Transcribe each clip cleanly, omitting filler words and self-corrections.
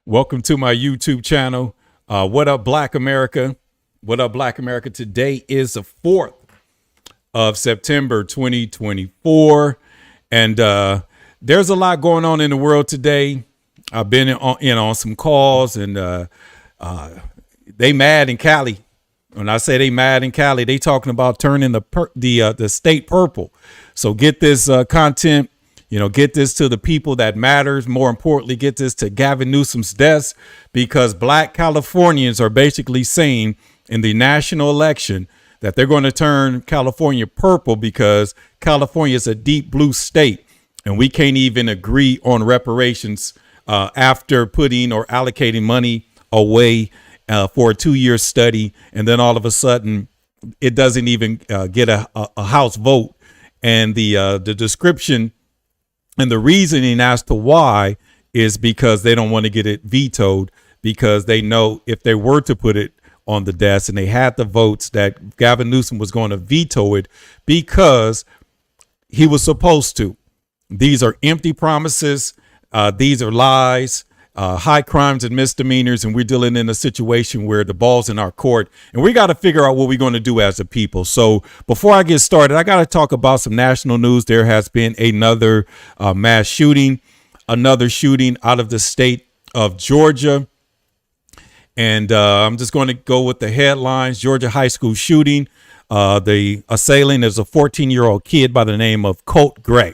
Welcome to my YouTube channel. What up, Black America? What up, Black America? Today is the 4th of September, 2024. And there's a lot going on in the world today. I've been on some calls, and they mad in Cali. When I say they mad in Cali, they talking about turning the state purple. So get this content. Get this to the people that matters. More importantly, get this to Gavin Newsom's desk, because Black Californians are basically saying in the national election that they're going to turn California purple because California is a deep blue state, and we can't even agree on reparations after putting or allocating money away for a 2-year study. And then all of a sudden it doesn't even get a House vote. And the description and the reasoning as to why is because they don't want to get it vetoed, because they know if they were to put it on the desk and they had the votes, that Gavin Newsom was going to veto it because he was supposed to. These are empty promises. These are lies, high crimes and misdemeanors. And we're dealing in a situation where the ball's in our court, and we got to figure out what we're going to do as a people. So before I get started, I got to talk about some national news. There has been another mass shooting, another shooting out of the state of Georgia. And I'm just going to go with the headlines. Georgia high school shooting. The assailant is a 14-year-old kid by the name of Colt Gray.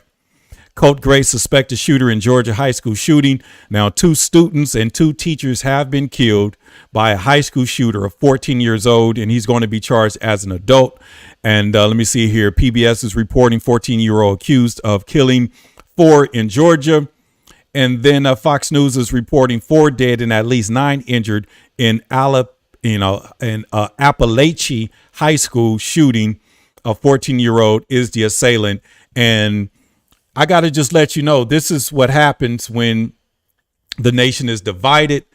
Colt Gray, suspected shooter in Georgia high school shooting. Now, 2 students and 2 teachers have been killed by a high school shooter of 14 years old, and he's going to be charged as an adult. And let me see here. PBS is reporting 14-year-old accused of killing 4 in Georgia. And then Fox News is reporting 4 dead and at least 9 injured in Appalachia high school shooting. A 14-year-old is the assailant. And I got to just let you know, this is what happens when the nation is divided.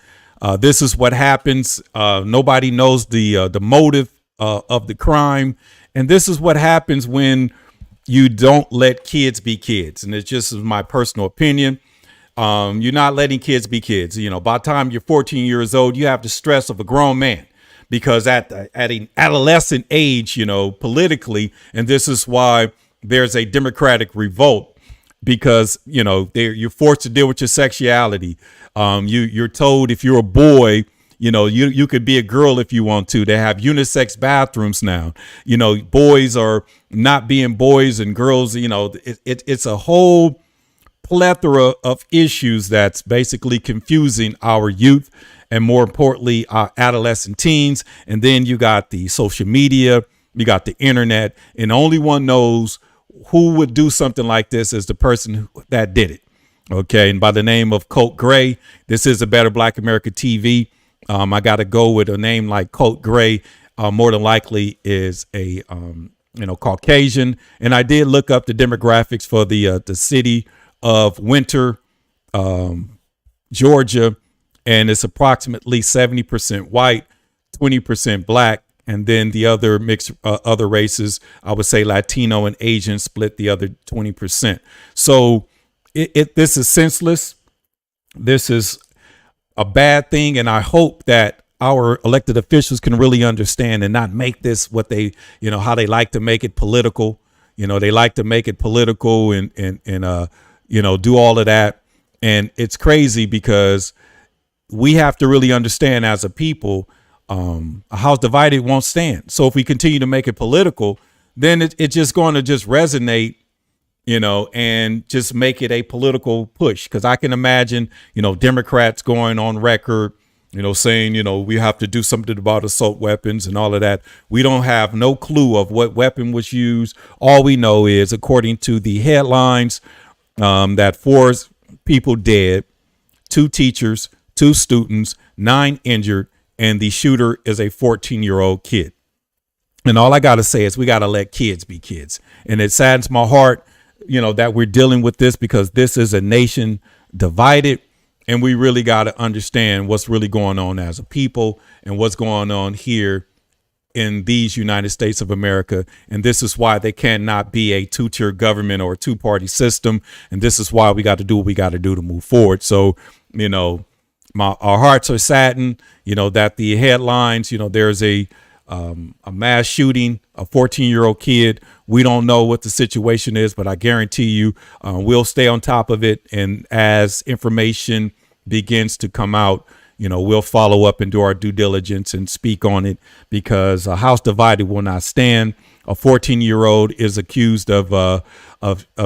This is what happens. Nobody knows the motive of the crime. And this is what happens when you don't let kids be kids. And it's just my personal opinion. You're not letting kids be kids. By the time you're 14 years old, you have the stress of a grown man, because at an adolescent age, politically, and this is why there's a Democratic revolt. Because, you're forced to deal with your sexuality. You're told if you're a boy, you could be a girl if you want to. They have unisex bathrooms now. Boys are not being boys and girls. It's a whole plethora of issues that's basically confusing our youth, and more importantly, our adolescent teens. And then you got the social media, you got the internet, and only one knows who would do something like this is the person that did it. Okay. And by the name of Colt Gray, this is a Better Black America TV. I got to go with a name like Colt Gray. More than likely is a, Caucasian. And I did look up the demographics for the city of Winter, Georgia. And it's approximately 70% white, 20% black. And then the other mixed other races, I would say Latino and Asian, split the other 20%. So this is senseless. This is a bad thing. And I hope that our elected officials can really understand and not make this what they, how they like to make it political. They like to make it political and do all of that. And it's crazy because we have to really understand as a people, a house divided won't stand. So if we continue to make it political, then it's just going to just resonate, and just make it a political push. Because I can imagine, Democrats going on record, saying, we have to do something about assault weapons and all of that. We don't have no clue of what weapon was used. All we know is, according to the headlines, that 4 people dead, 2 teachers, 2 students, 9 injured. And the shooter is a 14-year-old kid. And all I got to say is we got to let kids be kids. And it saddens my heart, that we're dealing with this, because this is a nation divided. And we really got to understand what's really going on as a people and what's going on here in these United States of America. And this is why they cannot be a 2-tier government or a 2-party system. And this is why we got to do what we got to do to move forward. So, our hearts are saddened, that the headlines, there's a mass shooting, a 14-year-old kid. We don't know what the situation is, but I guarantee you we'll stay on top of it. And as information begins to come out, we'll follow up and do our due diligence and speak on it, because a house divided will not stand. A 14-year-old is accused of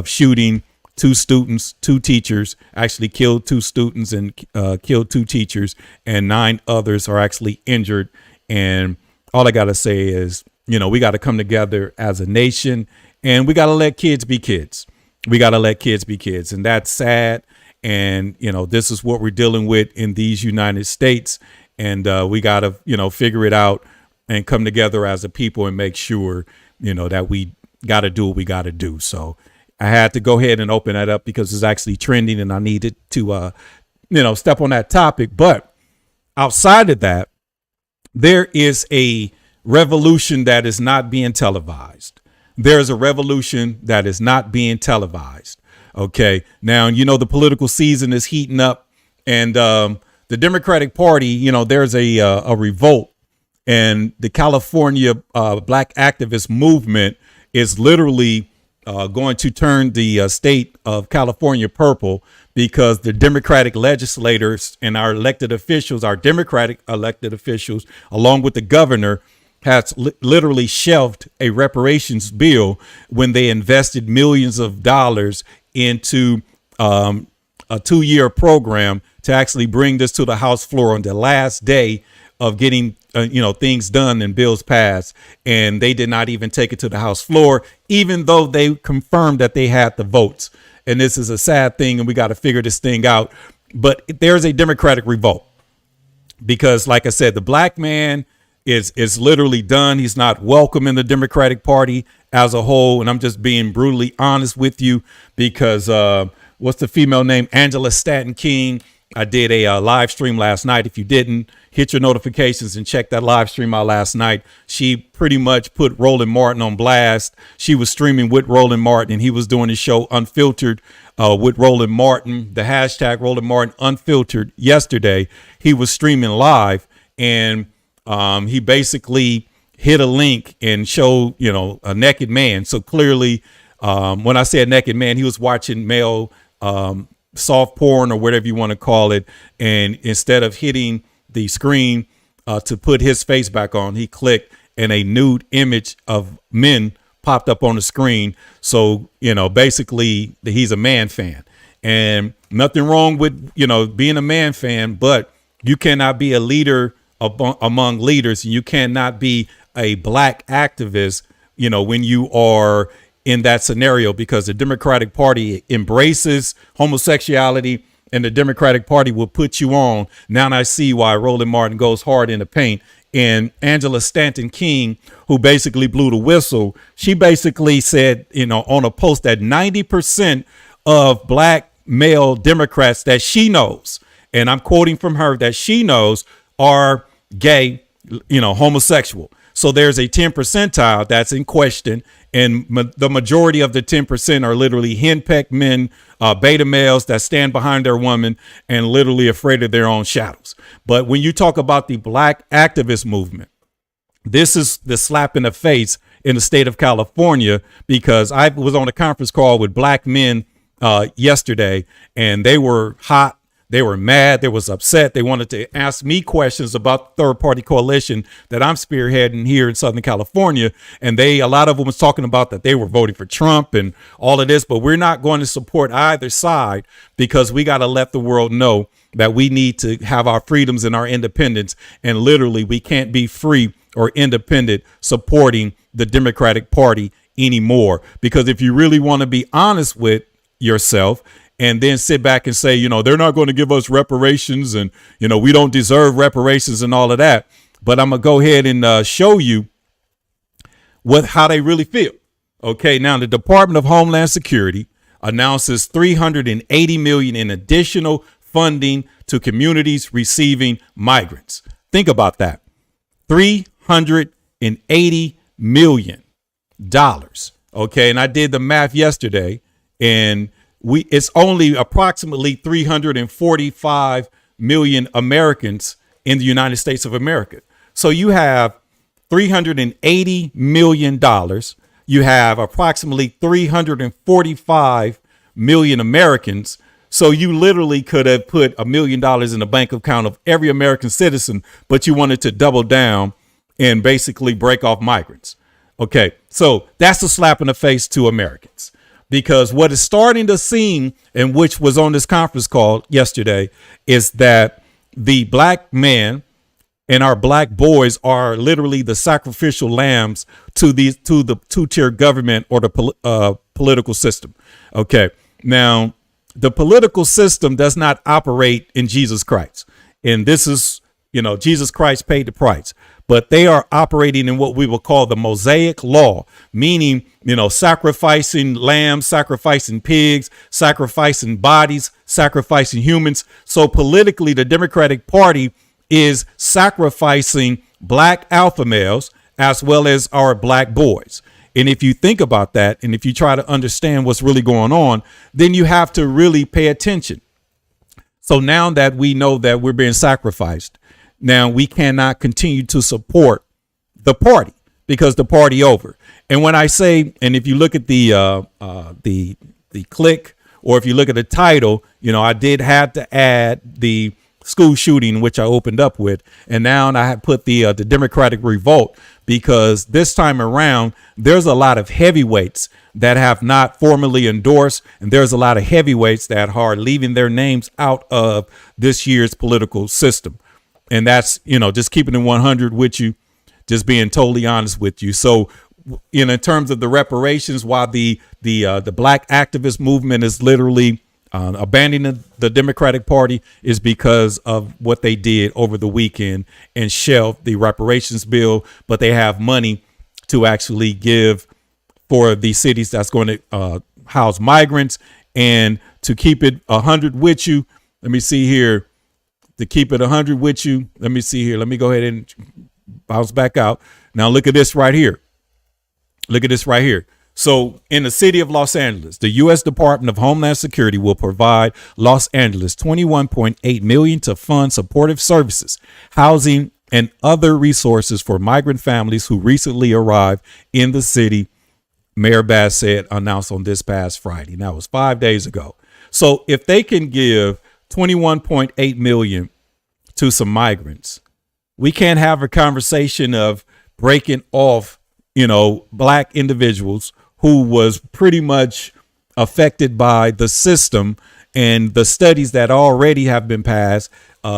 shooting two students, two teachers, actually killed two students and killed two teachers, and 9 others are actually injured. And all I got to say is, we got to come together as a nation, and we got to let kids be kids. We got to let kids be kids. And that's sad. And, this is what we're dealing with in these United States. And we got to, figure it out and come together as a people and make sure, that we got to do what we got to do. So I had to go ahead and open that up because it's actually trending and I needed to, step on that topic. But outside of that, there is a revolution that is not being televised. There's a revolution that is not being televised. OK, now, the political season is heating up, and the Democratic Party, there's a revolt, and the California black activist movement is literally going to turn the state of California purple, because the Democratic legislators and our elected officials, our Democratic elected officials, along with the governor, has literally shelved a reparations bill when they invested millions of dollars into a 2-year program to actually bring this to the House floor on the last day of getting, things done and bills passed. And they did not even take it to the House floor, even though they confirmed that they had the votes. And this is a sad thing, and we got to figure this thing out. But there's a Democratic revolt because, like I said, the black man is literally done. He's not welcome in the Democratic Party as a whole. And I'm just being brutally honest with you, because what's the female name? Angela Stanton-King. I did a live stream last night. If you didn't, hit your notifications and check that live stream out last night. She pretty much put Roland Martin on blast. She was streaming with Roland Martin, and he was doing his show Unfiltered with Roland Martin, the hashtag Roland Martin Unfiltered. Yesterday, he was streaming live, and he basically hit a link and showed, a naked man. So clearly, when I say a naked man, he was watching male soft porn or whatever you want to call it. And instead of hitting the screen to put his face back on, he clicked, and a nude image of men popped up on the screen. So, basically he's a man fan, and nothing wrong with, being a man fan, but you cannot be a leader among leaders. You cannot be a black activist, when you are in that scenario, because the Democratic Party embraces homosexuality, and the Democratic Party will put you on. Now I see why Roland Martin goes hard in the paint. And Angela Stanton-King, who basically blew the whistle, she basically said, on a post, that 90% of black male Democrats that she knows, and I'm quoting from her, that she knows are gay, homosexual. So there's a 10 percentile that's in question. And the majority of the 10% are literally henpecked men, beta males that stand behind their woman and literally afraid of their own shadows. But when you talk about the black activist movement, this is the slap in the face in the state of California, because I was on a conference call with black men yesterday, and they were hot. They were mad. They was upset. They wanted to ask me questions about the third party coalition that I'm spearheading here in Southern California. And a lot of them was talking about that they were voting for Trump and all of this, but we're not going to support either side, because we got to let the world know that we need to have our freedoms and our independence. And literally, we can't be free or independent supporting the Democratic Party anymore. Because if you really want to be honest with yourself, and then sit back and say, they're not going to give us reparations, and, we don't deserve reparations and all of that. But I'm going to go ahead and show you how they really feel. OK, now the Department of Homeland Security announces $380 million in additional funding to communities receiving migrants. Think about that. $380 million. OK, and I did the math yesterday, and it's only approximately $345 million Americans in the United States of America. So you have $380 million. You have approximately 345 million Americans. So you literally could have put $1 million in the bank account of every American citizen, but you wanted to double down and basically break off migrants. Okay, so that's a slap in the face to Americans, because what is starting to seem, and which was on this conference call yesterday, is that the black man and our black boys are literally the sacrificial lambs to the two-tier government or the political system. Okay, now the political system does not operate in Jesus Christ, and this is, Jesus Christ paid the price. But they are operating in what we will call the Mosaic law, meaning, sacrificing lambs, sacrificing pigs, sacrificing bodies, sacrificing humans. So politically, the Democratic Party is sacrificing black alpha males as well as our black boys. And if you think about that, and if you try to understand what's really going on, then you have to really pay attention. So now that we know that we're being sacrificed, now we cannot continue to support the party because the party over. And when I say, and if you look at the click, or if you look at the title, I did have to add the school shooting, which I opened up with, and now I have put the Democratic revolt, because this time around there's a lot of heavyweights that have not formally endorsed, and there's a lot of heavyweights that are leaving their names out of this year's political system. And that's, just keeping it 100 with you, just being totally honest with you. So, in terms of the reparations, while the black activist movement is literally abandoning the Democratic Party, is because of what they did over the weekend and shelved the reparations bill. But they have money to actually give for the cities that's going to house migrants. And to keep it 100 with you, let me see here. To keep it 100 with you, let me see here. Let me go ahead and bounce back out. Now look at this right here. Look at this right here. So in the city of Los Angeles, the U.S. Department of Homeland Security will provide Los Angeles $21.8 million to fund supportive services, housing, and other resources for migrant families who recently arrived in the city, Mayor Bass said, announced on this past Friday. Now, it was 5 days ago. So if they can give $21.8 million to some migrants, we can't have a conversation of breaking off, black individuals who was pretty much affected by the system and the studies that already have been passed.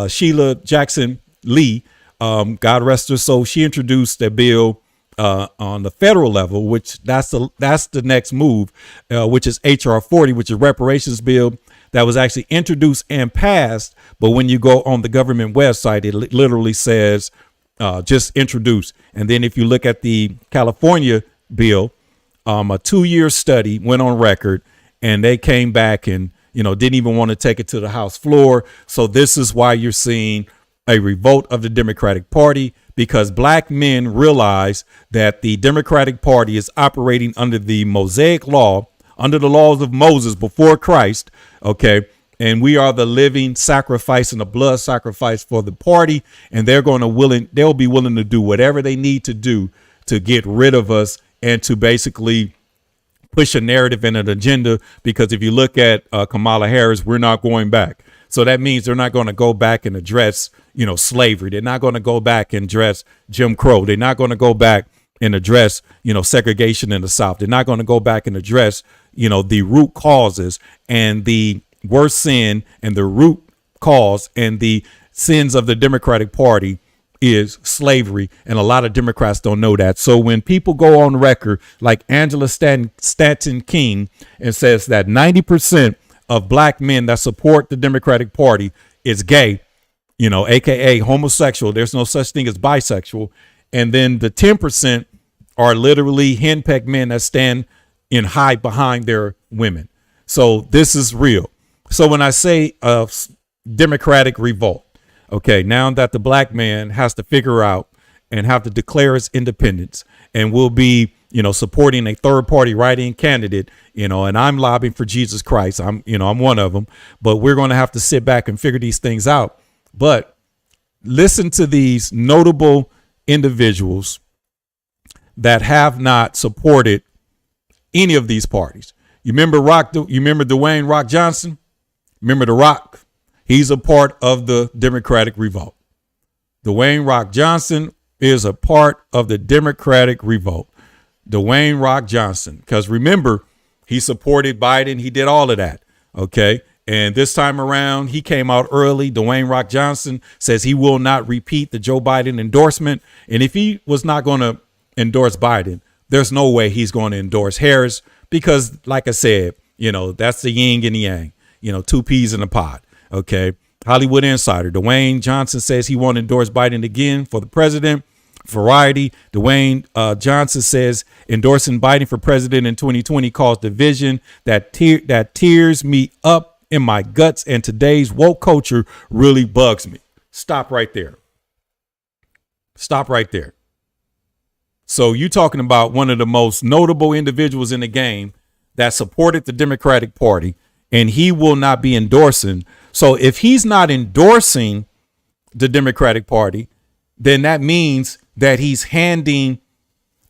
Sheila Jackson Lee, God rest her soul, she introduced a bill on the federal level, which that's the next move, which is HR 40, which is reparations bill that was actually introduced and passed. But when you go on the government website, it literally says just introduced. And then if you look at the California bill, a 2-year study went on record, and they came back and, didn't even want to take it to the House floor. So this is why you're seeing a revolt of the Democratic Party, because black men realize that the Democratic Party is operating under the Mosaic law, under the laws of Moses before Christ. OK, and we are the living sacrifice and the blood sacrifice for the party. And they'll be willing to do whatever they need to do to get rid of us and to basically push a narrative and an agenda. Because if you look at Kamala Harris, we're not going back. So that means they're not going to go back and address, slavery. They're not going to go back and address Jim Crow. They're not going to go back and address, segregation in the South. They're not going to go back and address, the root causes and the worst sin, and the root cause and the sins of the Democratic Party is slavery. And a lot of Democrats don't know that. So when people go on record like Angela Stanton-King and says that 90% of black men that support the Democratic Party is gay, AKA homosexual, there's no such thing as bisexual. And then the 10% are literally henpecked men that stand and hide behind their women. So this is real. So when I say Democratic revolt, okay, now that the black man has to figure out and have to declare his independence, and will be, supporting a third party write-in candidate, and I'm lobbying for Jesus Christ. I'm one of them, but we're going to have to sit back and figure these things out. But listen to these notable individuals that have not supported any of these parties. You remember Dwayne Rock Johnson? Remember The Rock? He's a part of the Democratic Revolt. Dwayne Rock Johnson is a part of the Democratic Revolt. Dwayne Rock Johnson, because remember, he supported Biden. He did all of that. Okay. And this time around, he came out early. Dwayne Rock Johnson says he will not repeat the Joe Biden endorsement. And if he was not going to endorse Biden, there's no way he's going to endorse Harris, because like I said, that's the yin and the yang, two peas in a pod. OK. Hollywood Insider, Dwayne Johnson says he won't endorse Biden again for the president. Variety, Dwayne Johnson says endorsing Biden for president in 2020 caused division that tears me up in my guts, and today's woke culture really bugs me. Stop right there. Stop right there. So you talking about one of the most notable individuals in the game that supported the Democratic Party, and he will not be endorsing. So if he's not endorsing the Democratic Party, then that means that he's handing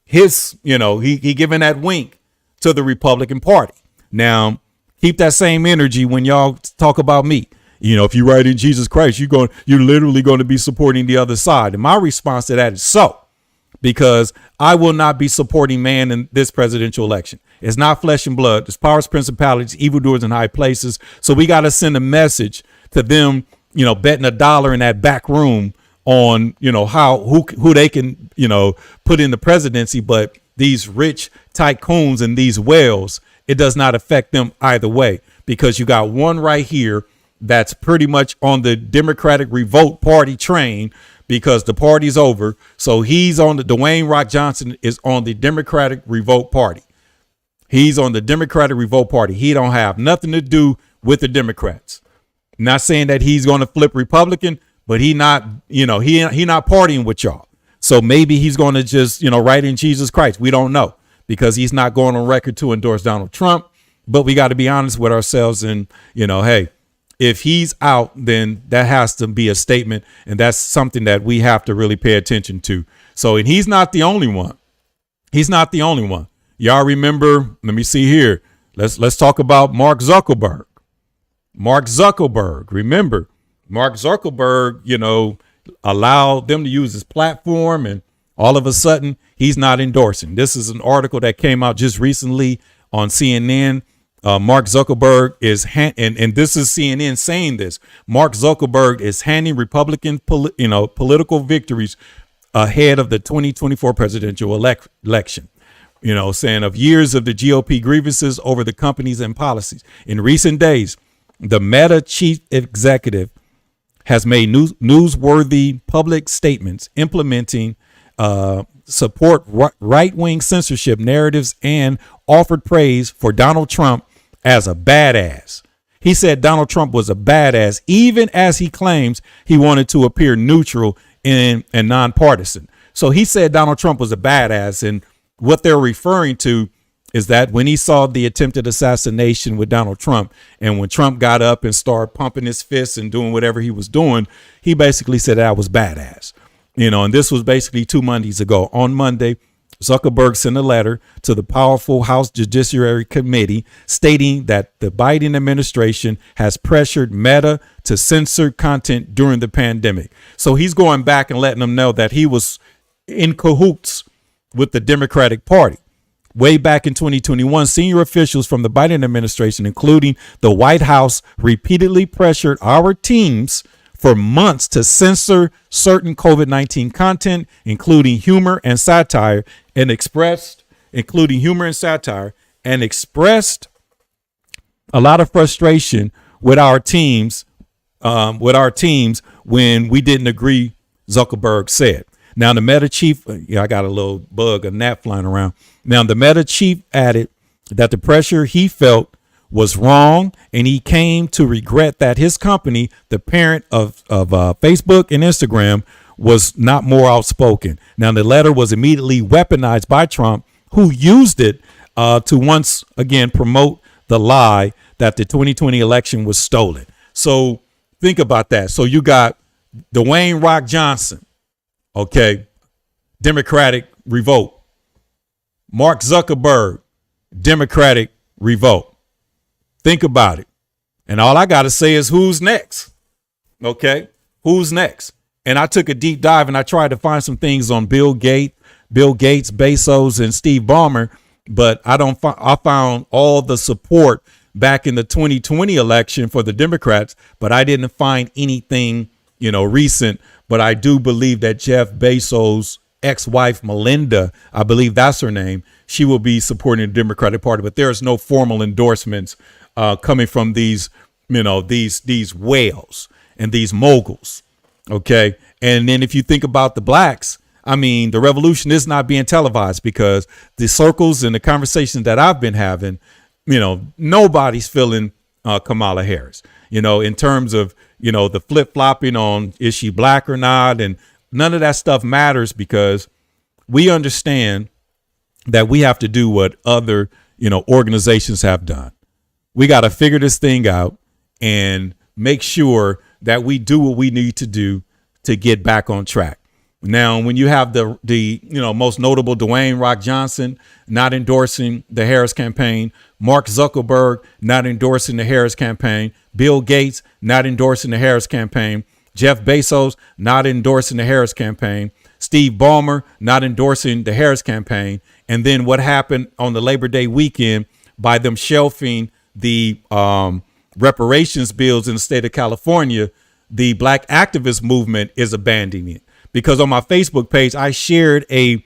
his, he giving that wink to the Republican Party. Now, keep that same energy when y'all talk about me. If you write in Jesus Christ, you're literally going to be supporting the other side. And my response to that is because I will not be supporting man in this presidential election. It's not flesh and blood. It's powers, principalities, evildoers in high places. So we got to send a message to them, betting $1 in that back room on, who they can, put in the presidency. But these rich tycoons and these whales, it does not affect them either way, because you got one right here that's pretty much on the Democratic Revolt Party train, because the party's over. So he's on Dwayne Rock Johnson is on the Democratic Revolt Party. He's on the Democratic Revolt Party. He don't have nothing to do with the Democrats. Not saying that he's going to flip Republican, but he not partying with y'all. So maybe he's going to just, write in Jesus Christ. We don't know, because he's not going on record to endorse Donald Trump. But we got to be honest with ourselves. And, hey, if he's out, then that has to be a statement. And that's something that we have to really pay attention to. So, and he's not the only one. He's not the only one. Y'all remember, let me see here. Let's talk about Mark Zuckerberg. Mark Zuckerberg. Remember, Mark Zuckerberg, allowed them to use his platform, and all of a sudden he's not endorsing. This is an article that came out just recently on CNN. Mark Zuckerberg is, and this is CNN saying this, Mark Zuckerberg is handing Republican, political victories ahead of the 2024 presidential election. Saying of years of the GOP grievances over the companies and policies. In recent days, the Meta chief executive has made newsworthy public statements implementing support right-wing censorship narratives and offered praise for Donald Trump as a badass. He said Donald Trump was a badass, even as he claims he wanted to appear neutral and nonpartisan. So he said Donald Trump was a badass, and what they're referring to is that when he saw the attempted assassination with Donald Trump, and when Trump got up and started pumping his fists and doing whatever he was doing, he basically said that was badass. And this was basically 2 Mondays ago. On Monday, Zuckerberg sent a letter to the powerful House Judiciary Committee stating that the Biden administration has pressured Meta to censor content during the pandemic. So he's going back and letting them know that he was in cahoots with the Democratic Party. Way back in 2021, senior officials from the Biden administration, including the White House, repeatedly pressured our teams for months to censor certain COVID-19 content, including humor and satire, and expressed a lot of frustration with our teams when we didn't agree, Zuckerberg said. Now, the Meta chief, I got a little bug, a gnat flying around. Now, the Meta chief added that the pressure he felt was wrong, and he came to regret that his company, the parent of Facebook and Instagram, was not more outspoken. Now, the letter was immediately weaponized by Trump, who used it to once again promote the lie that the 2020 election was stolen. So think about that. So you got Dwayne Rock Johnson, okay, Democratic revolt. Mark Zuckerberg, Democratic revolt. Think about it. And all I got to say is who's next? Okay, who's next? And I took a deep dive and I tried to find some things on Bill Gates, Bezos, and Steve Ballmer, but I found all the support back in the 2020 election for the Democrats, but I didn't find anything, recent. But I do believe that Jeff Bezos' ex-wife, Melinda, I believe that's her name, she will be supporting the Democratic Party, but there's no formal endorsements coming from these whales and these moguls. Okay. And then if you think about the blacks, I mean, the revolution is not being televised because the circles and the conversations that I've been having, nobody's feeling Kamala Harris, in terms of, the flip flopping on is she black or not. And none of that stuff matters because we understand that we have to do what other, organizations have done. We got to figure this thing out and make sure that we do what we need to do to get back on track. Now, when you have the most notable Dwayne Rock Johnson not endorsing the Harris campaign, Mark Zuckerberg not endorsing the Harris campaign, Bill Gates not endorsing the Harris campaign, Jeff Bezos not endorsing the Harris campaign, Steve Ballmer not endorsing the Harris campaign, and then what happened on the Labor Day weekend by them shelving the reparations bills in the state of California, the black activist movement is abandoning it. Because on my Facebook page, I shared a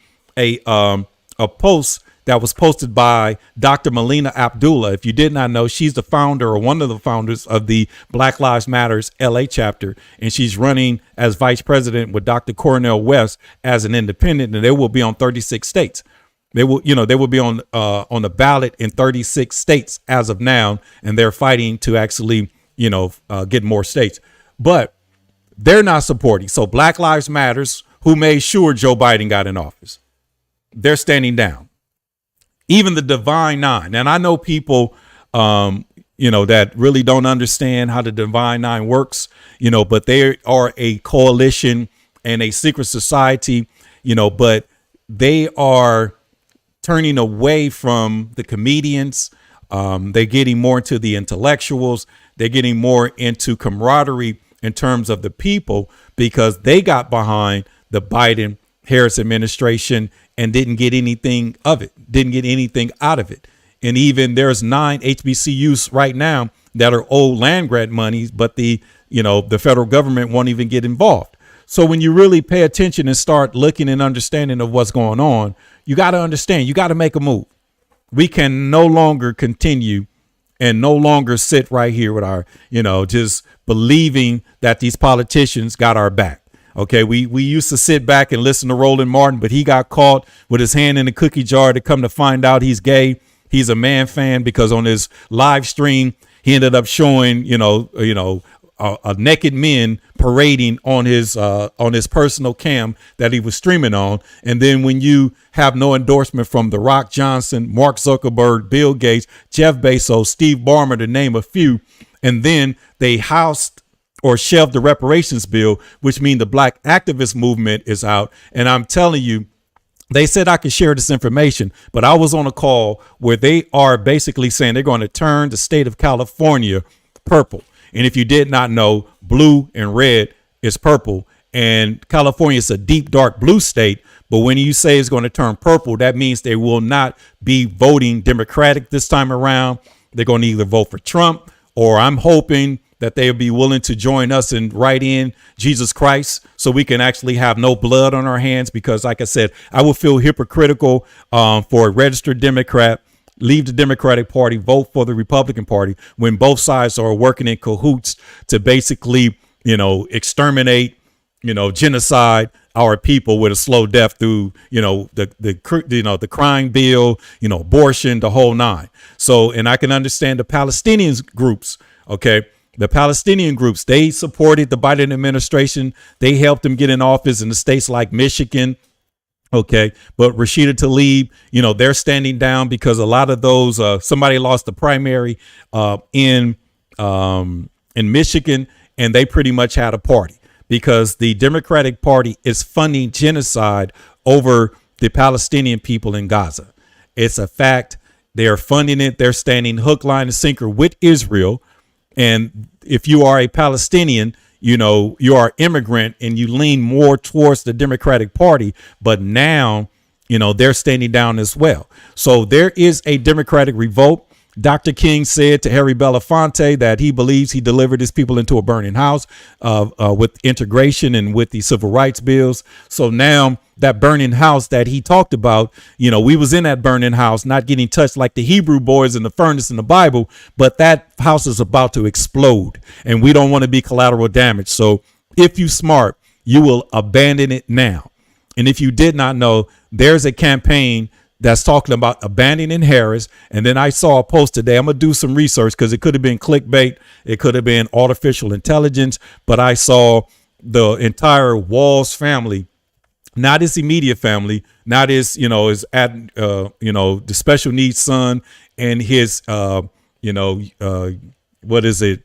post that was posted by Dr. Melina Abdullah. If you did not know, she's the founder or one of the founders of the Black Lives Matters LA chapter, and she's running as vice president with Dr. Cornel West as an independent, and they will be on 36 states. They will be on the ballot in 36 states as of now, and they're fighting to actually, get more states. But they're not supporting. So Black Lives Matters, who made sure Joe Biden got in office, they're standing down. Even the Divine Nine. And I know people, that really don't understand how the Divine Nine works, but they are a coalition and a secret society, but they are turning away from the comedians. They're getting more into the intellectuals. They're getting more into camaraderie in terms of the people because they got behind the Biden Harris administration and didn't get anything out of it. And even there's 9 HBCUs right now that are owed land grant monies, but the federal government won't even get involved. So when you really pay attention and start looking and understanding of what's going on, you got to understand, you got to make a move. We can no longer continue and no longer sit right here with our, just believing that these politicians got our back. OK, we used to sit back and listen to Roland Martin, but he got caught with his hand in the cookie jar to come to find out he's gay. He's a man fan because on his live stream, he ended up showing, a naked men parading on his personal cam that he was streaming on. And then when you have no endorsement from The Rock Johnson, Mark Zuckerberg, Bill Gates, Jeff Bezos, Steve Ballmer, to name a few, and then they housed or shelved the reparations bill, which means the black activist movement is out. And I'm telling you, they said I could share this information, but I was on a call where they are basically saying they're going to turn the state of California purple. And if you did not know, blue and red is purple. And California is a deep, dark blue state. But when you say it's going to turn purple, that means they will not be voting Democratic this time around. They're going to either vote for Trump, or I'm hoping that they'll be willing to join us and write in Jesus Christ so we can actually have no blood on our hands. Because like I said, I would feel hypocritical for a registered Democrat, leave the Democratic Party, vote for the Republican Party when both sides are working in cahoots to basically, exterminate, genocide our people with a slow death through, the crime bill, abortion, the whole nine. So, and I can understand the Palestinian groups. OK, the Palestinian groups, they supported the Biden administration. They helped them get in office in the states like Michigan. OK, but Rashida Tlaib, they're standing down because a lot of those somebody lost the primary in Michigan and they pretty much had a party. because the Democratic Party is funding genocide over the Palestinian people in Gaza. It's a fact. They are funding it. They're standing hook, line, and sinker with Israel. And if you are a Palestinian, you know, you are immigrant and you lean more towards the Democratic Party. But now, you know, they're standing down as well. So there is a Democratic revolt. Dr. King said to Harry Belafonte that he believes he delivered his people into a burning house with integration and with the civil rights bills. So now that burning house that he talked about, you know, we was in that burning house, not getting touched like the Hebrew boys in the furnace in the Bible, but that house is about to explode and we don't want to be collateral damage. So if you smart, you will abandon it now. And if you did not know, there's a campaign that's talking about abandoning Harris. And then I saw a post today. I'm going to do some research because it could have been clickbait. It could have been artificial intelligence. But I saw the entire Walls family, not his immediate family, not his, you know, the special needs son and his, what is it?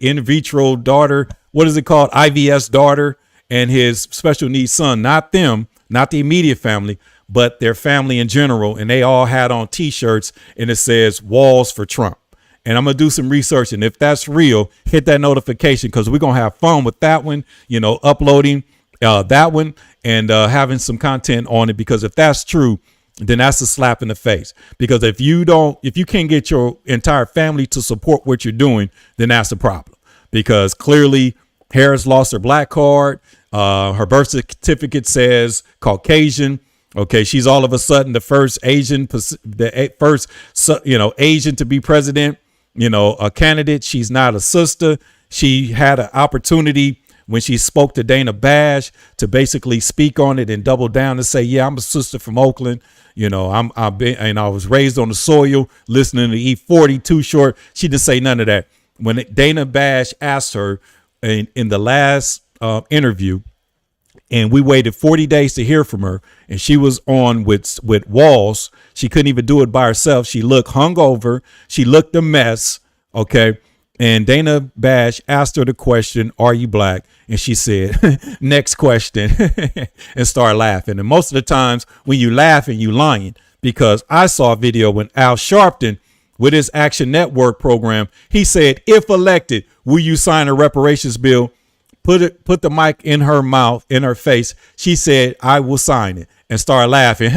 In vitro daughter. What is it called? IVS daughter and his special needs son, not them, not the immediate family, but their family in general. And they all had on T-shirts and it says Walls for Trump. And I'm going to do some research. And if that's real, hit that notification because we're going to have fun with that one, you know, uploading that one and having some content on it. Because if that's true, then that's a slap in the face. Because if you can't get your entire family to support what you're doing, then that's a problem. Because clearly Harris lost her black card. Her birth certificate says Caucasian. OK, she's all of a sudden the first Asian, Asian to be president, you know, a candidate. She's not a sister. She had an opportunity when she spoke to Dana Bash to basically speak on it and double down and say, yeah, I'm a sister from Oakland. You know, I was raised on the soil listening to E40 Too Short. She didn't say none of that. When Dana Bash asked her in the last interview, and we waited 40 days to hear from her, and she was on with Walls. She couldn't even do it by herself. She looked hungover. She looked a mess. OK. And Dana Bash asked her the question, are you black? And she said, next question, and started laughing. And most of the times when you laughing, you lying, because I saw a video when Al Sharpton with his Action Network program, he said, if elected, will you sign a reparations bill? Put the mic in her mouth, in her face. She said, I will sign it, and start laughing,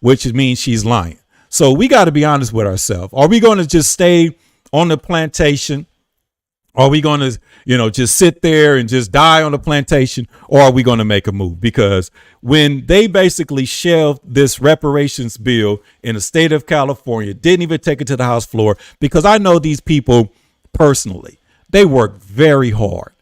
which means she's lying. So we got to be honest with ourselves. Are we going to just stay on the plantation? Are we going to, just sit there and just die on the plantation? Or are we going to make a move? Because when they basically shelved this reparations bill in the state of California, didn't even take it to the House floor, because I know these people personally, they work very hard.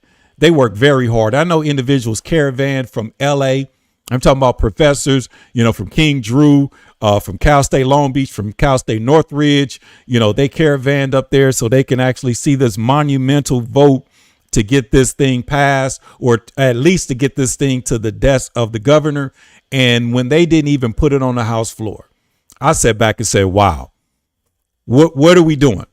I know individuals caravan from LA. I'm talking about professors, from King Drew, from Cal State Long Beach, from Cal State Northridge. They caravanned up there so they can actually see this monumental vote to get this thing passed, or at least to get this thing to the desk of the governor. And when they didn't even put it on the House floor, I sat back and said, wow, what are we doing?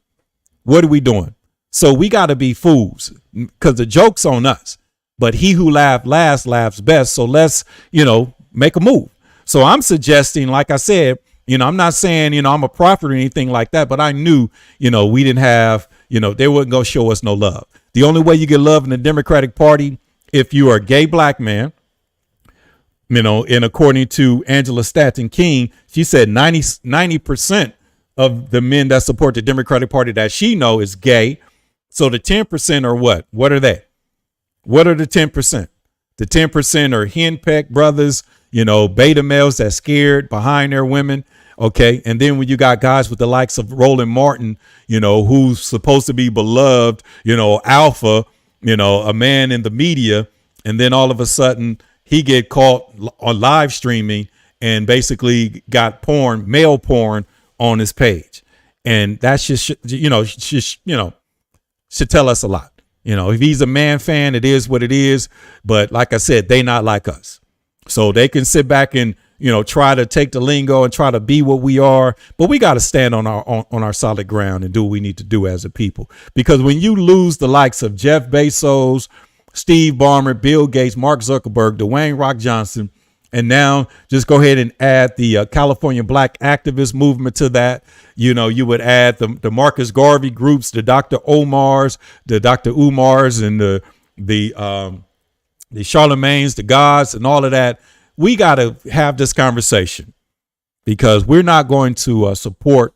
What are we doing? So we got to be fools, because the joke's on us. But he who laughs last laughs best. So let's, make a move. So I'm suggesting, like I said, I'm not saying, I'm a prophet or anything like that, but I knew, we didn't have, they wouldn't go show us no love. The only way you get love in the Democratic Party, if you are a gay black man, and according to Angela Stanton-King, she said 90% of the men that support the Democratic Party that she know is gay. So the 10% are what? What are they? What are the 10%? The 10% are henpecked brothers, beta males that's scared behind their women. OK. And then when you got guys with the likes of Roland Martin, who's supposed to be beloved, alpha, a man in the media. And then all of a sudden he get caught on live streaming and basically got male porn on his page. And that's just, should tell us a lot. If he's a man fan, it is what it is. But like I said, they not like us. So they can sit back and, try to take the lingo and try to be what we are. But we got to stand on our solid ground and do what we need to do as a people. Because when you lose the likes of Jeff Bezos, Steve Ballmer, Bill Gates, Mark Zuckerberg, Dwayne Rock Johnson. And now just go ahead and add the California Black activist movement to that. You know, you would add the Marcus Garvey groups, the Dr. Umars, and the Charlemagne's, the gods, and all of that. We got to have this conversation, because we're not going to support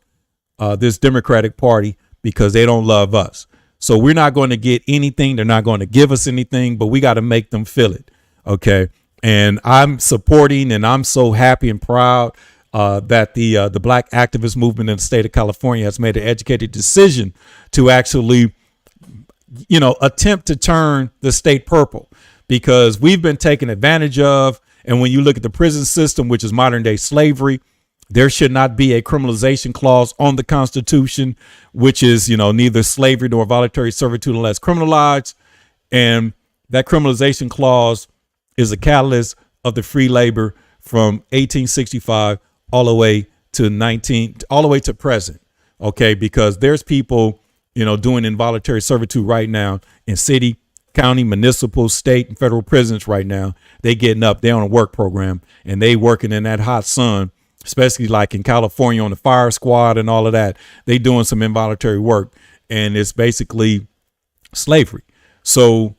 this Democratic Party because they don't love us. So we're not going to get anything. They're not going to give us anything, but we got to make them feel it. Okay. And I'm supporting, and I'm so happy and proud that the Black activist movement in the state of California has made an educated decision to actually, you know, attempt to turn the state purple, because we've been taken advantage of. And when you look at the prison system, which is modern day slavery, there should not be a criminalization clause on the Constitution, which is, you know, neither slavery nor voluntary servitude unless criminalized. And that criminalization clause is a catalyst of the free labor from 1865 all the way to present. Okay, because there's people, you know, doing involuntary servitude right now in city, county, municipal, state, and federal prisons right now. They getting up, they on a work program, and they working in that hot sun, especially like in California on the fire squad and all of that. They doing some involuntary work, and it's basically slavery. So,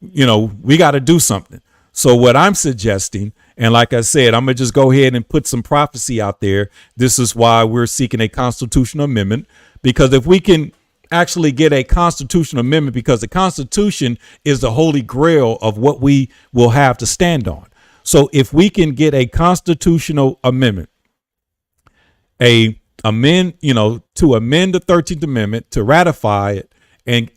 you know, we got to do something. So what I'm suggesting, and like I said, I'm going to just go ahead and put some prophecy out there. This is why we're seeking a constitutional amendment, because if we can actually get a constitutional amendment, because the Constitution is the holy grail of what we will have to stand on. So if we can get a constitutional amendment, to amend the 13th Amendment, to ratify it and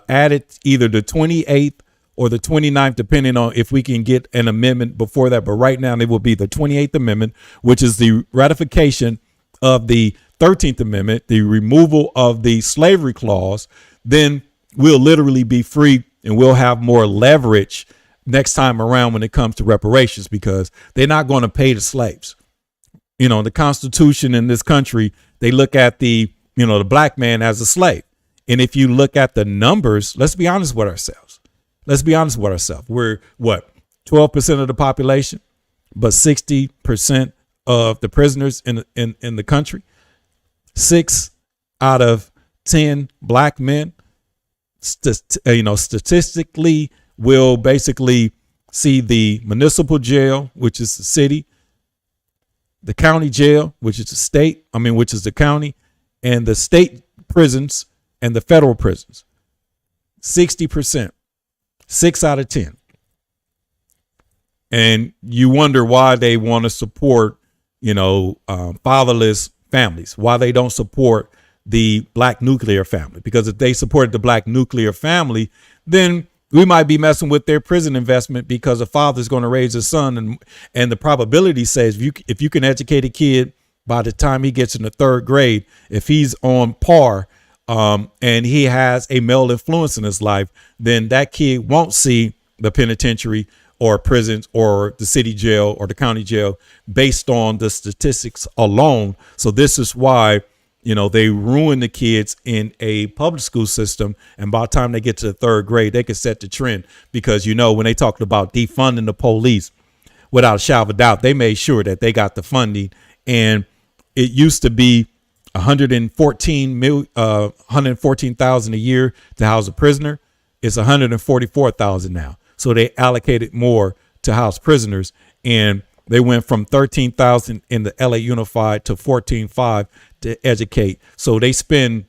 add it either the 28th or the 29th, depending on if we can get an amendment before that. But right now it will be the 28th Amendment, which is the ratification of the 13th Amendment, the removal of the slavery clause. Then we'll literally be free, and we'll have more leverage next time around when it comes to reparations, because they're not going to pay the slaves. You know, the Constitution in this country, they look at the black man as a slave. And if you look at the numbers, let's be honest with ourselves. We're what, 12% of the population, but 60% of the prisoners in the country. 6 out of 10 black men, statistically, will basically see the municipal jail, which is the city, the county jail, which is the county, and the state prisons and the federal prisons. 60%, 6 out of 10. And you wonder why they want to support, fatherless families, why they don't support the black nuclear family. Because if they supported the black nuclear family, then we might be messing with their prison investment, because a father's going to raise his son. And the probability says if you can educate a kid by the time he gets in the 3rd grade, if he's on par and he has a male influence in his life, then that kid won't see the penitentiary or prisons or the city jail or the county jail based on the statistics alone. So this is why, they ruin the kids in a public school system. And by the time they get to the 3rd grade, they can set the trend, because, when they talked about defunding the police, without a shadow of a doubt, they made sure that they got the funding. And it used to be 114,000 a year to house a prisoner. It's 144,000 now. So they allocated more to house prisoners, and they went from 13,000 in the LA Unified to 14,500 to educate. So they spend,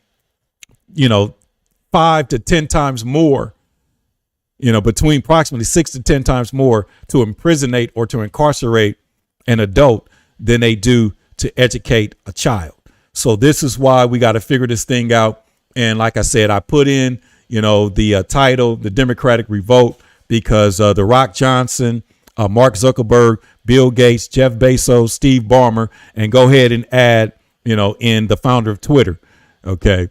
5 to 10 times more, between approximately 6 to 10 times more to imprisonate or to incarcerate an adult than they do to educate a child. So this is why we got to figure this thing out. And like I said, I put in, the title, The Democratic Revolt, because The Rock Johnson, Mark Zuckerberg, Bill Gates, Jeff Bezos, Steve Ballmer, and go ahead and add, in the founder of Twitter, okay,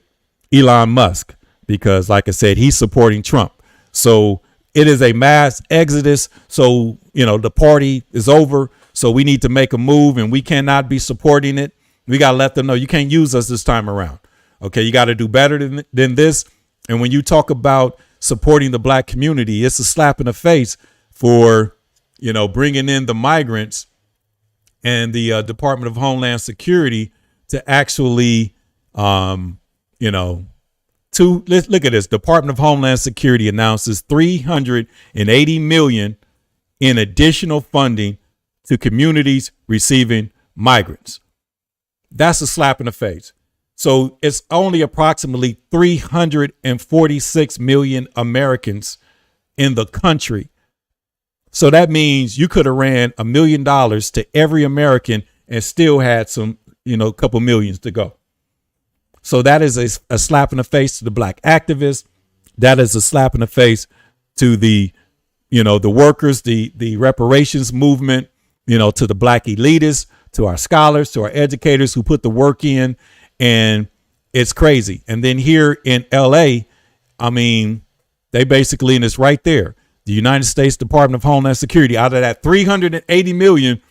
Elon Musk, because like I said, he's supporting Trump. So it is a mass exodus. So, the party is over. So we need to make a move, and we cannot be supporting it. We got to let them know you can't use us this time around. Okay, you got to do better than this. And when you talk about supporting the black community. It's a slap in the face for, bringing in the migrants and the Department of Homeland Security to actually, let's look at this. Department of Homeland Security announces $380 million in additional funding to communities receiving migrants. That's a slap in the face. So it's only approximately 346 million Americans in the country. So that means you could have ran $1 million to every American and still had some, a couple millions to go. So that is a slap in the face to the black activists. That is a slap in the face to the workers, the reparations movement, to the black elitists, to our scholars, to our educators who put the work in. And it's crazy. And then here in LA, they basically, and it's right there, the United States Department of Homeland Security, out of that 380 million,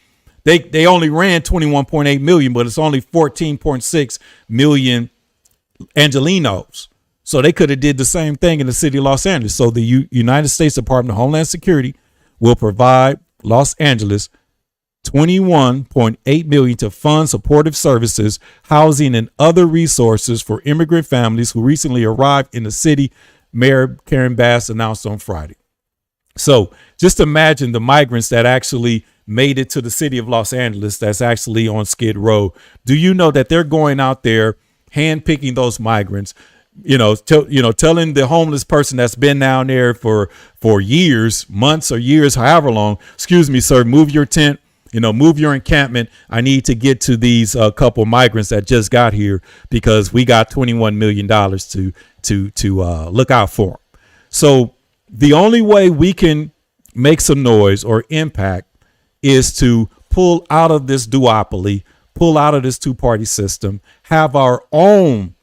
they only ran 21.8 million, but it's only 14.6 million Angelenos. So they could have did the same thing in the city of Los Angeles. So the United States Department of Homeland Security will provide Los Angeles $21.8 million to fund supportive services, housing, and other resources for immigrant families who recently arrived in the city, Mayor Karen Bass announced on Friday. So just imagine the migrants that actually made it to the city of Los Angeles that's actually on Skid Row. Do you know that they're going out there handpicking those migrants, telling the homeless person that's been down there for years, months or years, however long, excuse me, sir, move your tent, move your encampment. I need to get to these couple migrants that just got here because we got $21 million to look out for them. So the only way we can make some noise or impact is to pull out of this duopoly, pull out of this two-party system, have our own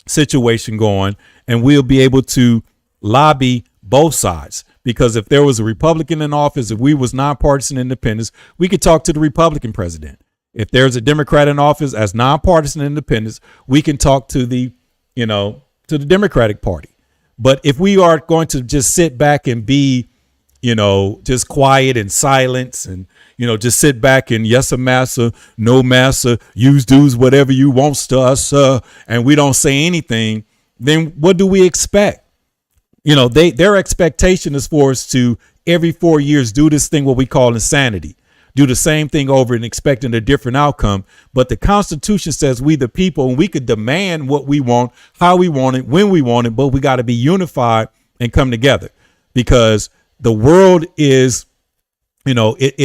situation going, and we'll be able to lobby both sides. Because if there was a Republican in office, if we was nonpartisan independents, we could talk to the Republican president. If there's a Democrat in office as nonpartisan independents, we can talk to the Democratic Party. But if we are going to just sit back and be, just quiet and silence and, just sit back and yes, massa, no massa, use dues, whatever you want to us, and we don't say anything, then what do we expect? Their expectation is for us to every 4 years do this thing, what we call insanity, do the same thing over and expecting a different outcome. But the Constitution says we the people, and we could demand what we want, how we want it, when we want it, but we got to be unified and come together because the world is, it's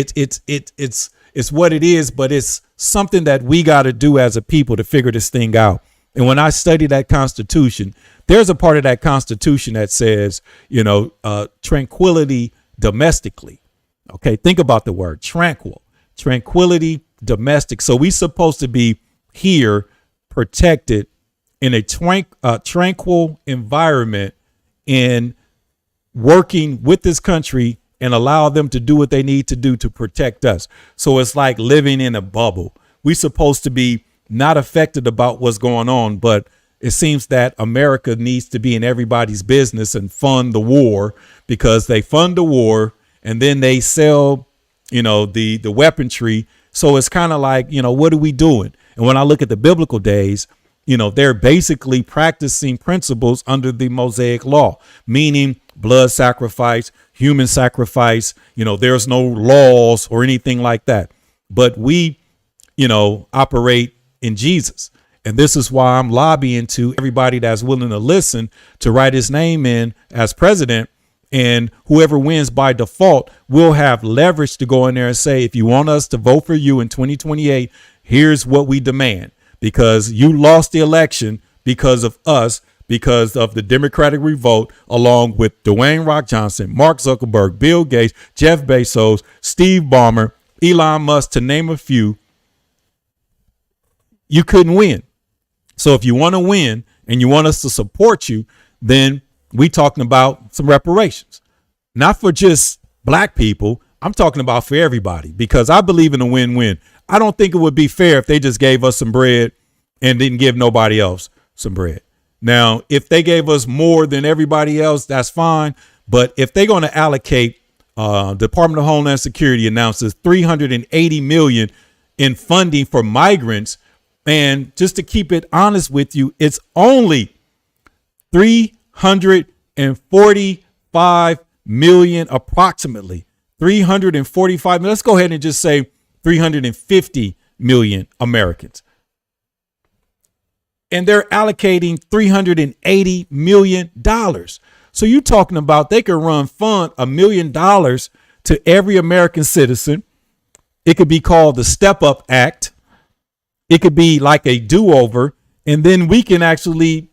what it is, but it's something that we got to do as a people to figure this thing out. And when I study that Constitution, there's a part of that Constitution that says, tranquility domestically. OK, think about the word tranquility domestic. So we're supposed to be here protected in a tranquil environment in working with this country and allow them to do what they need to do to protect us. So it's like living in a bubble. We're supposed to be not affected about what's going on, but it seems that America needs to be in everybody's business and fund the war because they fund the war and then they sell, the weaponry. So it's kind of like, what are we doing? And when I look at the biblical days, they're basically practicing principles under the Mosaic law, meaning blood sacrifice, human sacrifice. There's no laws or anything like that. But we, operate in Jesus. And this is why I'm lobbying to everybody that's willing to listen to write his name in as president. And whoever wins by default will have leverage to go in there and say, if you want us to vote for you in 2028, here's what we demand, because you lost the election because of us, because of the Democratic revolt, along with Dwayne Rock Johnson, Mark Zuckerberg, Bill Gates, Jeff Bezos, Steve Ballmer, Elon Musk, to name a few. You couldn't win. So if you want to win and you want us to support you, then we talking about some reparations, not for just black people. I'm talking about for everybody, because I believe in a win-win. I don't think it would be fair if they just gave us some bread and didn't give nobody else some bread. Now, if they gave us more than everybody else, that's fine. But if they're going to allocate, Department of Homeland Security announces $380 million in funding for migrants. And just to keep it honest with you, it's only $345 million, approximately 345. Let's go ahead and just say 350 million Americans. And they're allocating $380 million. So you're talking about they could fund $1 million to every American citizen. It could be called the Step Up Act. It could be like a do-over. And then we can actually,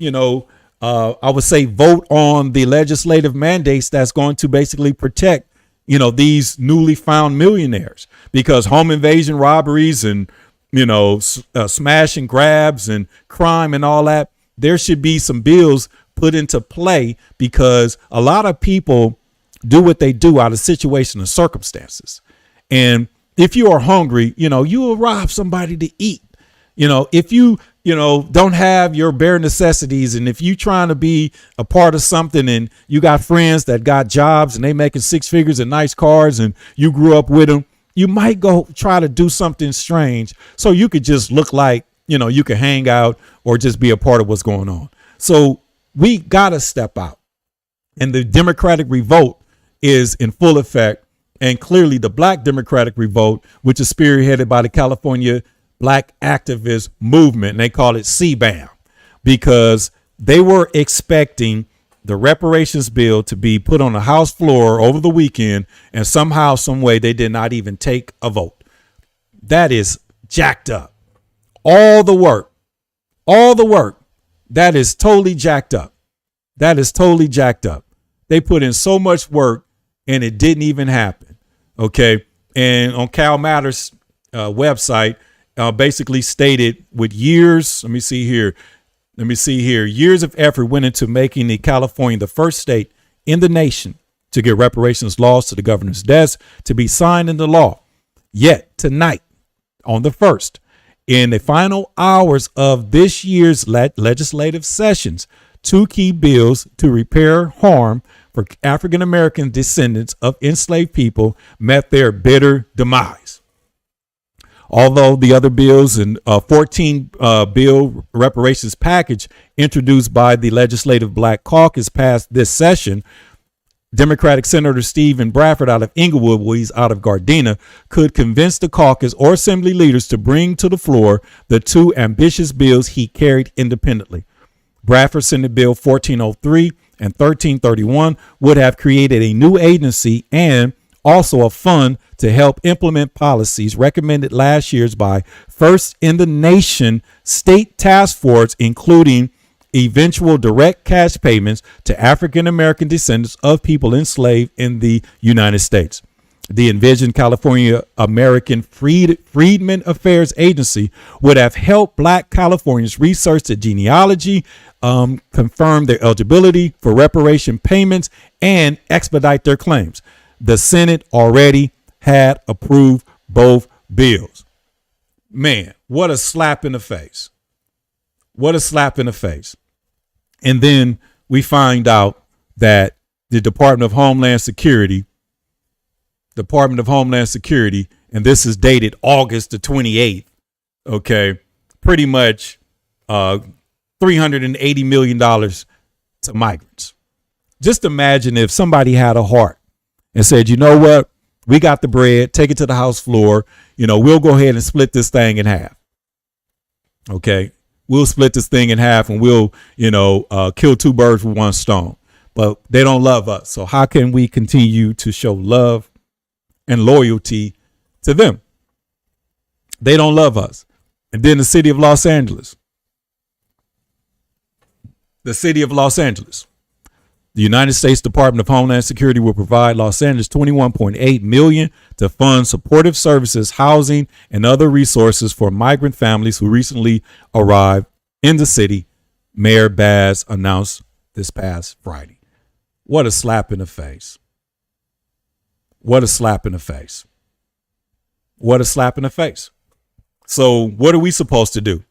I would say vote on the legislative mandates that's going to basically protect, these newly found millionaires, because home invasion robberies and, smash and grabs and crime and all that, there should be some bills put into play, because a lot of people do what they do out of situation and circumstances. And if you are hungry, you will rob somebody to eat. If you, don't have your bare necessities, and if you trying to be a part of something and you got friends that got jobs and they making six figures and nice cars and you grew up with them, you might go try to do something strange so you could just look like, you could hang out or just be a part of what's going on. So we got to step out, and the Democratic revolt is in full effect. And clearly the Black Democratic revolt, which is spearheaded by the California Black activist movement, and they call it CBAM, because they were expecting the reparations bill to be put on the House floor over the weekend, and somehow, some way, they did not even take a vote. That is jacked up. All the work, that is totally jacked up. That is totally jacked up. They put in so much work and it didn't even happen. Okay. And on Cal Matters website, basically stated with years, let me see here, years of effort went into making California the first state in the nation to get reparations laws to the governor's desk to be signed into law. Yet tonight, on the 1st, in the final hours of this year's legislative sessions, two key bills to repair harm for African-American descendants of enslaved people met their bitter demise. Although the other bills and 14 bill reparations package introduced by the Legislative Black Caucus passed this session, Democratic Senator Stephen Bradford out of Inglewood, well, he's out of Gardena, could convince the caucus or assembly leaders to bring to the floor the two ambitious bills he carried independently. Bradford Senate Bill 1403 and 1331 would have created a new agency and also a fund to help implement policies recommended last year's by first in the nation state task force, including eventual direct cash payments to African-American descendants of people enslaved in the United States. The envisioned California American Freedmen Affairs Agency would have helped Black Californians research the genealogy, confirm their eligibility for reparation payments, and expedite their claims. The Senate already had approved both bills. Man, what a slap in the face. What a slap in the face. And then we find out that the Department of Homeland Security, and this is dated August the 28th, okay, pretty much $380 million to migrants. Just imagine if somebody had a heart and said, you know what, we got the bread, take it to the House floor, we'll go ahead and split this thing in half. Okay, we'll split this thing in half and we'll, kill two birds with one stone. But they don't love us. So how can we continue to show love and loyalty to them? They don't love us. And then the city of Los Angeles. The United States Department of Homeland Security will provide Los Angeles $21.8 million to fund supportive services, housing, and other resources for migrant families who recently arrived in the city, Mayor Baz announced this past Friday. What a slap in the face. What a slap in the face. What a slap in the face. So what are we supposed to do?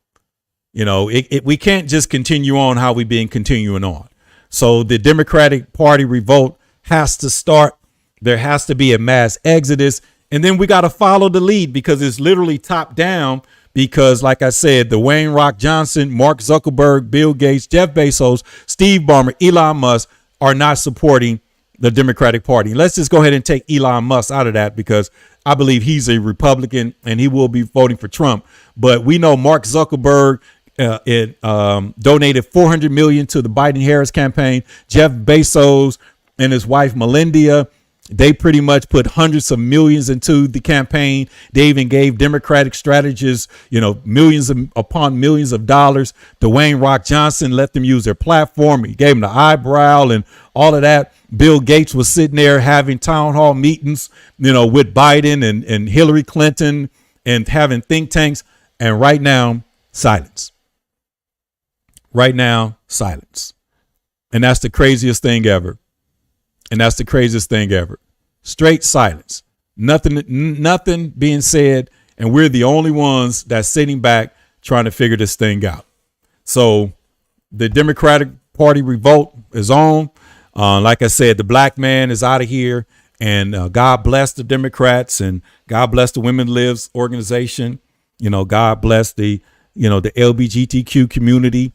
We can't just continue on how we've been continuing on. So the Democratic Party revolt has to start. There has to be a mass exodus. And then we got to follow the lead, because it's literally top down. Because, like I said, the Wayne Rock Johnson, Mark Zuckerberg, Bill Gates, Jeff Bezos, Steve Ballmer, Elon Musk are not supporting the Democratic Party. Let's just go ahead and take Elon Musk out of that, because I believe he's a Republican and he will be voting for Trump. But we know Mark Zuckerberg donated $400 million to the Biden-Harris campaign. Jeff Bezos and his wife Melinda, they pretty much put hundreds of millions into the campaign. They even gave Democratic strategists, millions upon millions of dollars. Dwayne Rock Johnson let them use their platform. He gave them the eyebrow and all of that. Bill Gates was sitting there having town hall meetings, with Biden and Hillary Clinton and having think tanks. And right now, silence. Right now, silence. And that's the craziest thing ever. Straight silence. Nothing being said. And we're the only ones that's sitting back trying to figure this thing out. So the Democratic Party revolt is on. Like I said, the black man is out of here. And God bless the Democrats, and God bless the Women Lives organization. God bless the LGBTQ community.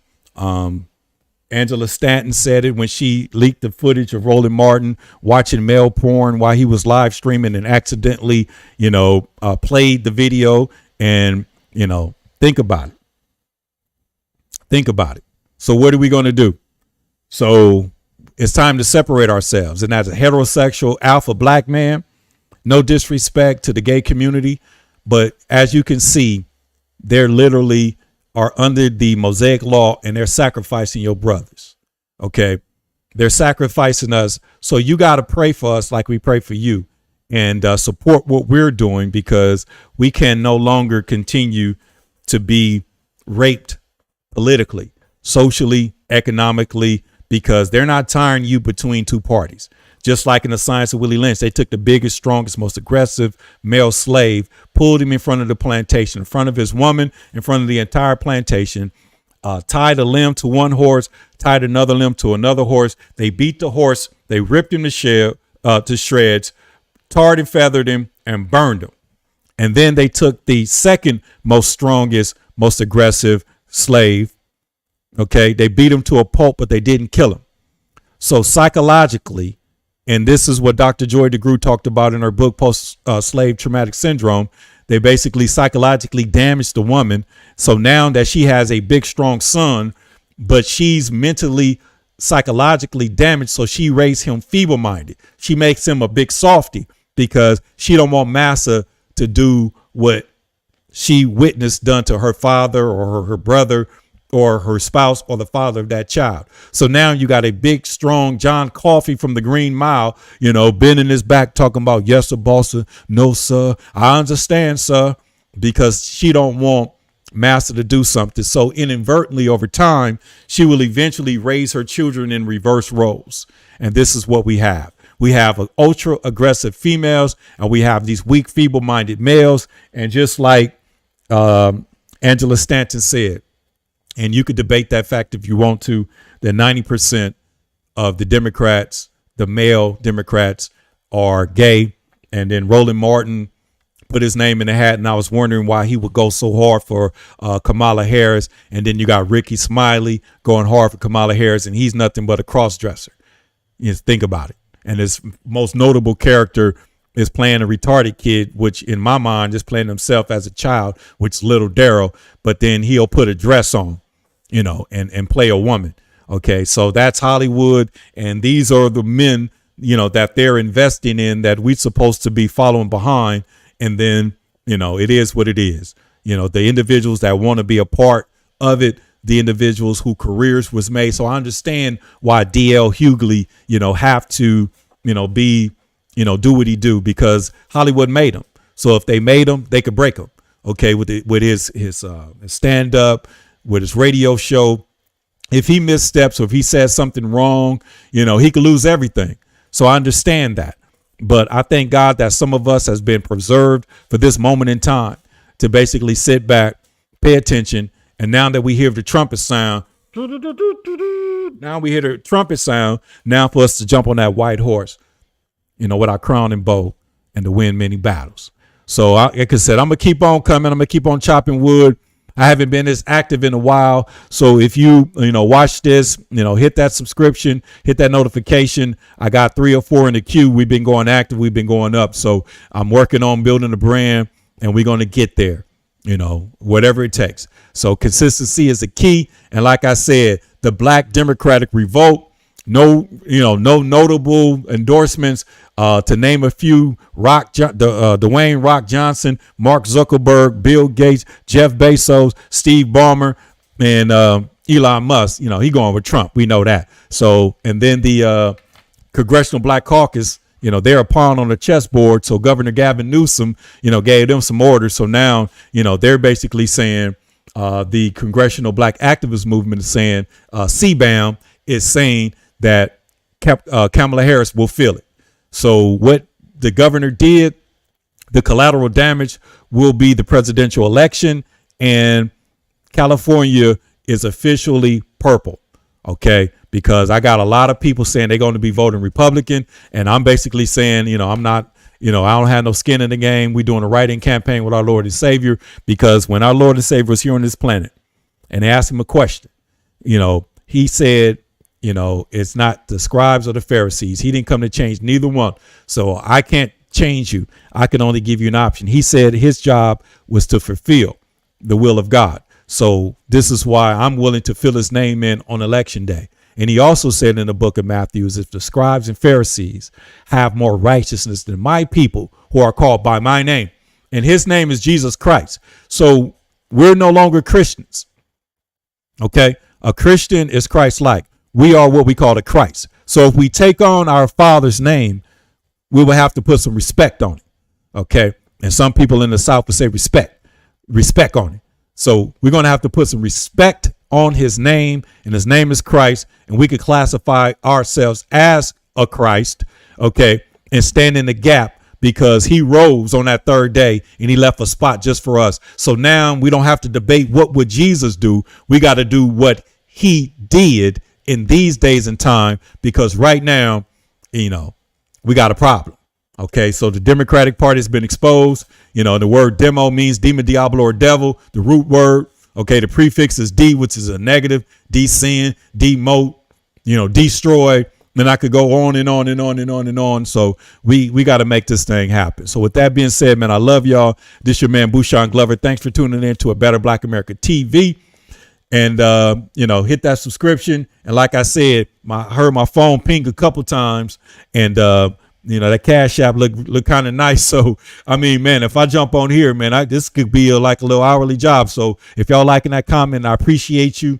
Angela Stanton said it when she leaked the footage of Roland Martin watching male porn while he was live streaming and accidentally, played the video. And, think about it. So what are we going to do? So it's time to separate ourselves. And as a heterosexual alpha black man, no disrespect to the gay community, but as you can see, they're literally are under the Mosaic law, and they're sacrificing your brothers. Okay. They're sacrificing us. So you got to pray for us like we pray for you, and support what we're doing, because we can no longer continue to be raped politically, socially, economically, because they're not tying you between two parties. Just like in the Science of Willie Lynch, they took the biggest, strongest, most aggressive male slave, pulled him in front of the plantation, in front of his woman, in front of the entire plantation, tied a limb to one horse, tied another limb to another horse. They beat the horse. They ripped him to shreds, tarred and feathered him, and burned him. And then they took the second most strongest, most aggressive slave. Okay. They beat him to a pulp, but they didn't kill him. So psychologically, and this is what Dr. Joy DeGruy talked about in her book, Post-Slave Traumatic Syndrome. They basically psychologically damaged the woman. So now that she has a big, strong son, but she's mentally, psychologically damaged. So she raised him feeble-minded. She makes him a big softy because she don't want Massa to do what she witnessed done to her father or her brother or her spouse or the father of that child. So now you got a big, strong John Coffey from the Green Mile, bending his back talking about, yes, sir, boss, sir. No, sir. I understand, sir, because she don't want Master to do something. So inadvertently over time, she will eventually raise her children in reverse roles. And this is what we have. We have ultra aggressive females, and we have these weak, feeble minded males. And just like Angela Stanton said, and you could debate that fact if you want to, that 90% of the Democrats, the male Democrats, are gay. And then Roland Martin put his name in the hat, and I was wondering why he would go so hard for Kamala Harris. And then you got Ricky Smiley going hard for Kamala Harris, and he's nothing but a cross-dresser. Think about it. And his most notable character is playing a retarded kid, which in my mind is playing himself as a child, which is little Daryl, but then he'll put a dress on, and play a woman. Okay. So that's Hollywood. And these are the men, that they're investing in, that we're supposed to be following behind. And then, it is what it is. The individuals that want to be a part of it, the individuals who careers was made. So I understand why DL Hughley, have to, be, do what he do, because Hollywood made him. So if they made him, they could break him. Okay. With his stand up, with his radio show. If he missteps or if he says something wrong, he could lose everything. So I understand that. But I thank God that some of us has been preserved for this moment in time to basically sit back, pay attention, And now that we hear the trumpet sound, now we hear the trumpet sound, now for us to jump on that white horse, with our crown and bow and to win many battles. So like I said, I'm going to keep on coming. I'm going to keep on chopping wood. I haven't been as active in a while. So if you watch this, hit that subscription, hit that notification. I got 3 or 4 in the queue. We've been going active. We've been going up. So I'm working on building a brand, and we're going to get there, whatever it takes. So consistency is the key. And like I said, the Black Democratic Revolt, no notable endorsements, to name a few: Dwayne Rock Johnson, Mark Zuckerberg, Bill Gates, Jeff Bezos, Steve Ballmer, and Elon Musk. He going with Trump. We know that. So, and then the Congressional Black Caucus, they're a pawn on the chessboard. So Governor Gavin Newsom, gave them some orders. So now, they're basically saying the Congressional Black Activist Movement is saying CBAM is saying that Kamala Harris will fill it. So what the governor did, the collateral damage will be the presidential election, and California is officially purple. Okay. Because I got a lot of people saying they're going to be voting Republican. And I'm basically saying, I'm not, I don't have no skin in the game. We're doing a write-in campaign with our Lord and Savior, because when our Lord and Savior was here on this planet and they asked him a question, he said, it's not the scribes or the Pharisees. He didn't come to change neither one. So I can't change you. I can only give you an option. He said his job was to fulfill the will of God. So this is why I'm willing to fill his name in on election day. And he also said in the book of Matthew, if the scribes and Pharisees have more righteousness than my people who are called by my name, and his name is Jesus Christ. So we're no longer Christians. Okay. A Christian is Christ-like. We are what we call the Christ. So if we take on our Father's name, we will have to put some respect on it. Okay. And some people in the South would say respect on it. So we're going to have to put some respect on his name, and his name is Christ. And we could classify ourselves as a Christ. Okay. And stand in the gap, because he rose on that third day and he left a spot just for us. So now we don't have to debate what would Jesus do. We got to do what he did in these days and time, because right now, we got a problem. Okay. So the Democratic Party has been exposed. The word demo means demon, diablo, or devil, the root word. Okay. The prefix is D, which is a negative, descend, demote, destroy. Then I could go on and on and on and on and on. So we got to make this thing happen. So with that being said, man, I love y'all. This your man, Bushan Glover. Thanks for tuning in to A Better Black America TV. And, hit that subscription. And like I said, I heard my phone ping a couple times, and, that Cash App look kind of nice. So, I mean, man, if I jump on here, man, this could be like a little hourly job. So if y'all liking that comment, I appreciate you.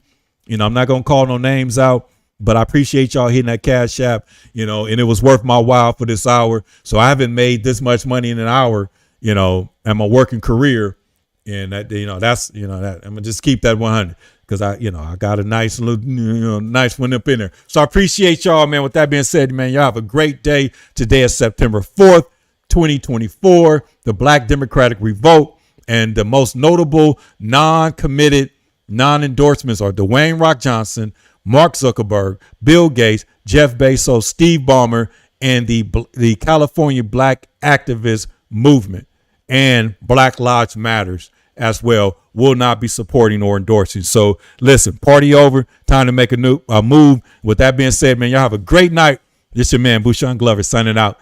I'm not going to call no names out, but I appreciate y'all hitting that Cash App, and it was worth my while for this hour. So I haven't made this much money in an hour, in my working career. And that, that's, that I'm gonna just keep that 100. Because I got a nice little, nice one up in there. So I appreciate y'all, man. With that being said, man, y'all have a great day. Today is September 4th, 2024, the Black Democratic Revolt. And the most notable non-committed, non-endorsements are Dwayne Rock Johnson, Mark Zuckerberg, Bill Gates, Jeff Bezos, Steve Ballmer, and the California Black Activist Movement, and Black Lives Matters as well will not be supporting or endorsing. So listen, party over. Time to make a move. With that being said, man, y'all have a great night. This your man, Bushan Glover, signing out.